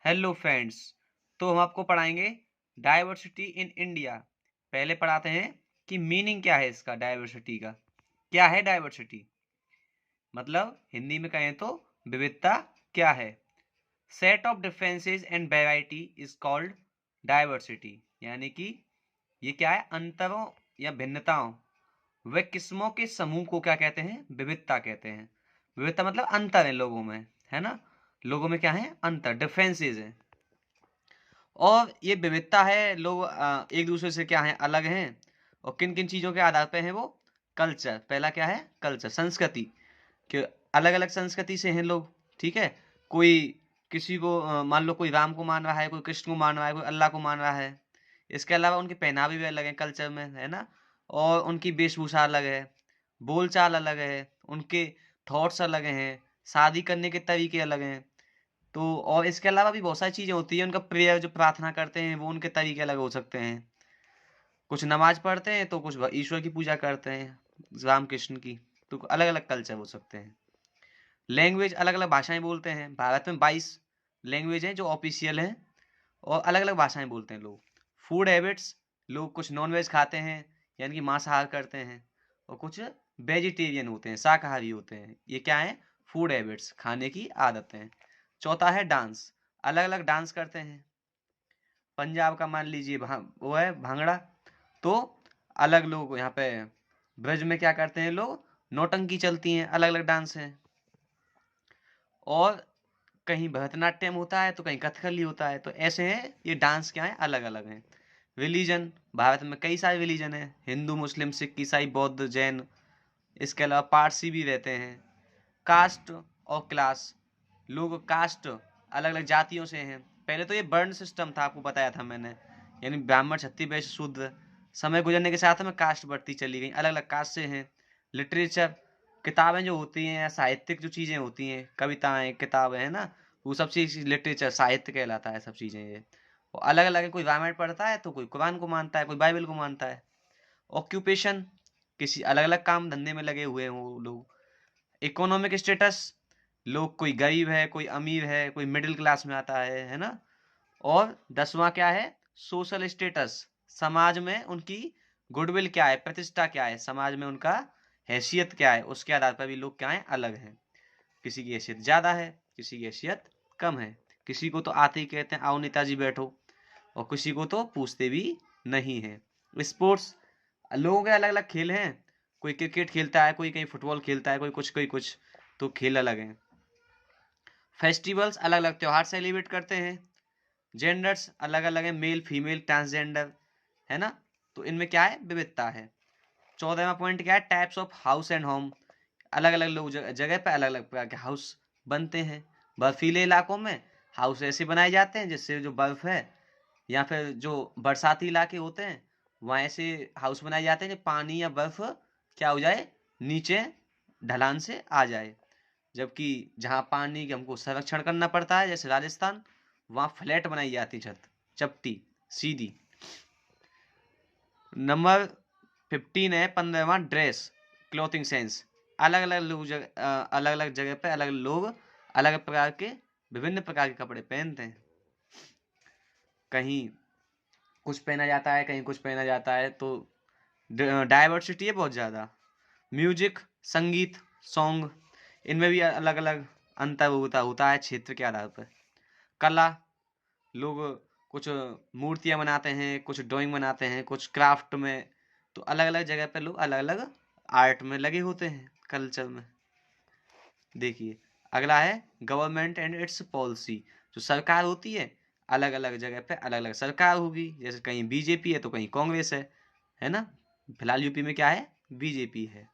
Hello friends. तो हम आपको पढ़ाएंगे डाइवर्सिटी इन इंडिया। पहले पढ़ाते हैं कि मीनिंग क्या है इसका, डाइवर्सिटी का। क्या है डाइवर्सिटी? मतलब हिंदी में कहें तो विविधता क्या है। Set of differences and variety is called diversity. यानी कि ये क्या है? अंतरों या भिन्नताओं व किस्मों के समूह को क्या कहते हैं? विविधता कहते हैं। विविधता मतलब अंतर है लोगों में, है ना। लोगों में क्या है? अंतर, डिफरेंसेस है। और ये विविधता है, लोग एक दूसरे से क्या है? अलग हैं। और किन किन चीज़ों के आधार पे हैं वो? कल्चर। पहला क्या है? कल्चर, संस्कृति। कि अलग अलग संस्कृति से हैं लोग, ठीक है। कोई किसी को मान लो कोई राम को मान रहा है, कोई कृष्ण को मान रहा है, कोई अल्लाह को मान रहा है। इसके अलावा उनके पहनावे भी अलग है कल्चर में, है ना। और उनकी वेशभूषा अलग है, बोलचाल अलग है, उनके थॉट्स अलग हैं, शादी करने के तरीके अलग हैं। तो और इसके अलावा भी बहुत सारी चीज़ें होती हैं। उनका प्रेयर जो प्रार्थना करते हैं वो उनके तरीके अलग हो सकते हैं। कुछ नमाज पढ़ते हैं तो कुछ ईश्वर की पूजा करते हैं, राम कृष्ण की। तो अलग अलग कल्चर हो सकते हैं। लैंग्वेज, अलग अलग भाषाएं बोलते हैं। भारत में 22 लैंग्वेज हैं जो ऑफिशियल हैं, और अलग अलग भाषाएं बोलते हैं लोग। फूड हैबिट्स, लोग कुछ नॉन वेज खाते हैं यानी कि मांसाहार करते हैं, और कुछ वेजिटेरियन होते हैं, शाकाहारी होते हैं। ये क्या है? फूड हैबिट्स, खाने की आदतें। चौथा है डांस। अलग अलग डांस करते हैं। पंजाब का मान लीजिए वो है भांगड़ा। तो अलग लोग यहाँ पे ब्रज में क्या करते हैं लोग? नौटंकी चलती हैं, अलग अलग डांस हैं। और कहीं भरतनाट्यम होता है तो कहीं कथकली होता है। तो ऐसे हैं ये डांस, क्या है? अलग अलग हैं। रिलीजन, भारत में कई सारे रिलीजन हैं, हिंदू मुस्लिम सिख ईसाई बौद्ध जैन। इसके अलावा पारसी भी रहते हैं। कास्ट और क्लास, लोग कास्ट अलग अलग जातियों से हैं। पहले तो ये वर्ण सिस्टम था, आपको बताया था मैंने, यानी ब्राह्मण क्षत्रिय वैश्य शूद्र। समय गुजरने के साथ में कास्ट बढ़ती चली गई, अलग अलग कास्ट से हैं। लिटरेचर, किताबें जो होती हैं या साहित्यिक जो चीज़ें होती हैं, कविताएं किताबें, है ना, वो सब चीज़ लिटरेचर साहित्य कहलाता है, सब चीज़ें ये। और अलग अलग है, कोई रामायण पढ़ता है तो कोई कुरान को मानता है, कोई बाइबल को मानता है। ऑक्यूपेशन, किसी अलग अलग काम धंधे में लगे हुए हैं वो लोग। इकोनॉमिक स्टेटस, लोग कोई गरीब है, कोई अमीर है, कोई मिडिल क्लास में आता है ना। और 10वां क्या है? सोशल स्टेटस, समाज में उनकी गुडविल क्या है, प्रतिष्ठा क्या है, समाज में उनका हैसियत क्या है, उसके आधार पर भी लोग क्या है? अलग हैं। किसी की हैसियत ज़्यादा है, किसी की हैसियत कम है। किसी को तो आते ही कहते हैं आओ नेताजी बैठो, और किसी को तो पूछते भी नहीं है। स्पोर्ट्स, लोगों के अलग अलग खेल हैं। कोई क्रिकेट खेलता है, कोई कहीं फुटबॉल खेलता है, कोई कुछ कोई कुछ। तो खेल अलग हैं। फेस्टिवल्स, अलग अलग त्योहार सेलिब्रेट करते हैं। जेंडर्स अलग अलग हैं, मेल फीमेल ट्रांसजेंडर, है ना। तो इनमें क्या है? विविधता है। 14वां पॉइंट क्या है? Types of house and home. अलग अलग लोग जगह पे अलग अलग प्रकार के हाउस बनते हैं। बर्फीले इलाकों में हाउस ऐसे बनाए जाते हैं जिससे जो बर्फ है, या फिर जो बरसाती इलाके होते हैं वहाँ ऐसे हाउस बनाए जाते हैं जो पानी या बर्फ क्या हो जाए? नीचे ढलान से आ जाए। जबकि जहाँ पानी का हमको संरक्षण करना पड़ता है, जैसे राजस्थान, वहाँ फ्लैट बनाई जाती छत, चपटी, सीधी। नंबर 15 है, 15वां, ड्रेस, क्लोथिंग सेंस। अलग अलग लोग अलग अलग जगह पे अलग लोग अलग प्रकार के, विभिन्न प्रकार के कपड़े पहनते हैं। कहीं कुछ पहना जाता है, कहीं कुछ पहना जाता है। तो डाइवर्सिटी है बहुत ज़्यादा। म्यूजिक, संगीत, सॉन्ग, इनमें भी अलग अलग अंतर होता है क्षेत्र के आधार पर। कला, लोग कुछ मूर्तियाँ बनाते हैं, कुछ ड्राइंग बनाते हैं, कुछ क्राफ्ट में। तो अलग अलग जगह पे लोग अलग अलग आर्ट में लगे होते हैं, कल्चर में। देखिए अगला है गवर्नमेंट एंड इट्स पॉलिसी। जो सरकार होती है, अलग अलग जगह पे अलग अलग सरकार होगी। जैसे कहीं बीजेपी है तो कहीं कांग्रेस है ना। फिलहाल यूपी में क्या है? बीजेपी है।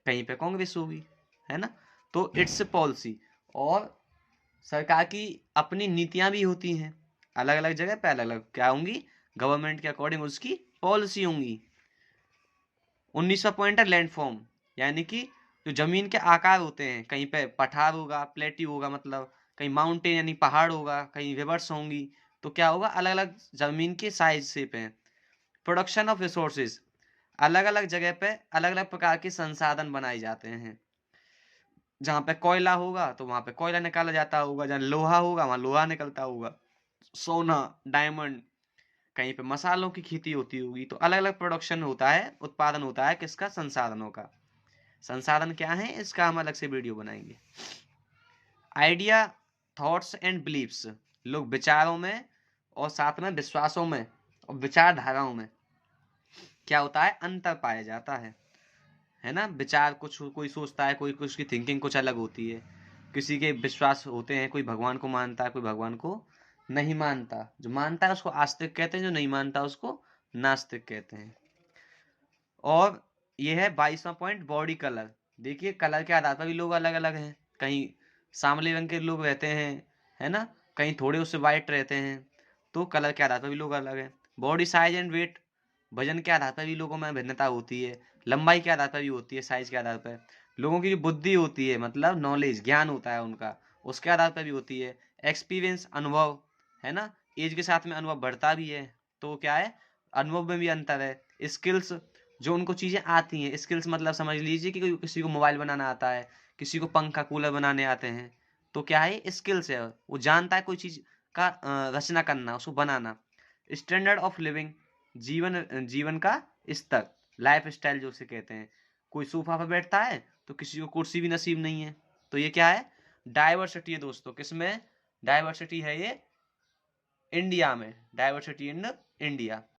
कहीं पे कांग्रेस होगी, है ना। तो इट्स पॉलिसी, और सरकार की अपनी नीतियां भी होती हैं। अलग अलग जगह पे अलग अलग क्या होंगी? गवर्नमेंट के अकॉर्डिंग उसकी पॉलिसी होंगी। 19वां पॉइंट है लैंडफॉर्म, यानी कि जो जमीन के आकार होते हैं, कहीं पे पठार होगा, प्लेट्यू होगा, मतलब कहीं माउंटेन यानी पहाड़ होगा, कहीं रिवर्स होंगी। तो क्या होगा? अलग अलग जमीन के साइज से पे। प्रोडक्शन ऑफ रिसोर्सेज, अलग अलग जगह पे अलग अलग प्रकार के संसाधन बनाए जाते हैं। जहाँ पे कोयला होगा तो वहां पे कोयला निकाला जाता होगा, जहाँ लोहा होगा वहां लोहा निकलता होगा, सोना, डायमंड, कहीं पे मसालों की खेती होती होगी। तो अलग अलग प्रोडक्शन होता है, उत्पादन होता है किसका? संसाधनों का। संसाधन क्या है इसका हम अलग से वीडियो बनाएंगे। आइडिया, थॉट्स एंड बिलीव्स, लोग विचारों में और साथ में विश्वासों में और विचारधाराओं में क्या होता है? अंतर पाया जाता है ना। विचार कुछ कोई सोचता है, कोई कुछ की थिंकिंग कुछ अलग होती है, किसी के विश्वास होते हैं, कोई भगवान को मानता है, कोई भगवान को नहीं मानता। जो मानता है उसको आस्तिक कहते हैं, जो नहीं मानता उसको नास्तिक कहते हैं। और ये है 22वां पॉइंट, बॉडी कलर। देखिए कलर के आधार पर भी लोग अलग अलग हैं, कहीं सांवले रंग के लोग रहते हैं, है ना, कहीं थोड़े उससे वाइट रहते हैं। तो कलर के आधार पर भी लोग अलग हैं। बॉडी साइज एंड वेट, वजन के आधार पर भी लोगों में भिन्नता होती है, लंबाई के आधार पर भी होती है, साइज के आधार पर। लोगों की जो बुद्धि होती है, मतलब नॉलेज, ज्ञान होता है उनका, उसके आधार पर भी होती है। एक्सपीरियंस, अनुभव, है ना, एज के साथ में अनुभव बढ़ता भी है, तो क्या है, अनुभव में भी अंतर है। स्किल्स, जो उनको चीजें आती हैं, स्किल्स मतलब समझ लीजिए कि किसी को मोबाइल बनाना आता है, किसी को पंखा कूलर बनाने आते हैं, तो क्या है, स्किल्स है, वो जानता है कोई चीज का रचना करना, उसको बनाना। स्टैंडर्ड ऑफ लिविंग, जीवन जीवन का स्तर, लाइफ स्टाइल जो उसे कहते हैं। कोई सोफा पर बैठता है तो किसी को कुर्सी भी नसीब नहीं है। तो ये क्या है? डाइवर्सिटी है दोस्तों। किसमें डाइवर्सिटी है? ये इंडिया में, डाइवर्सिटी इन इंडिया।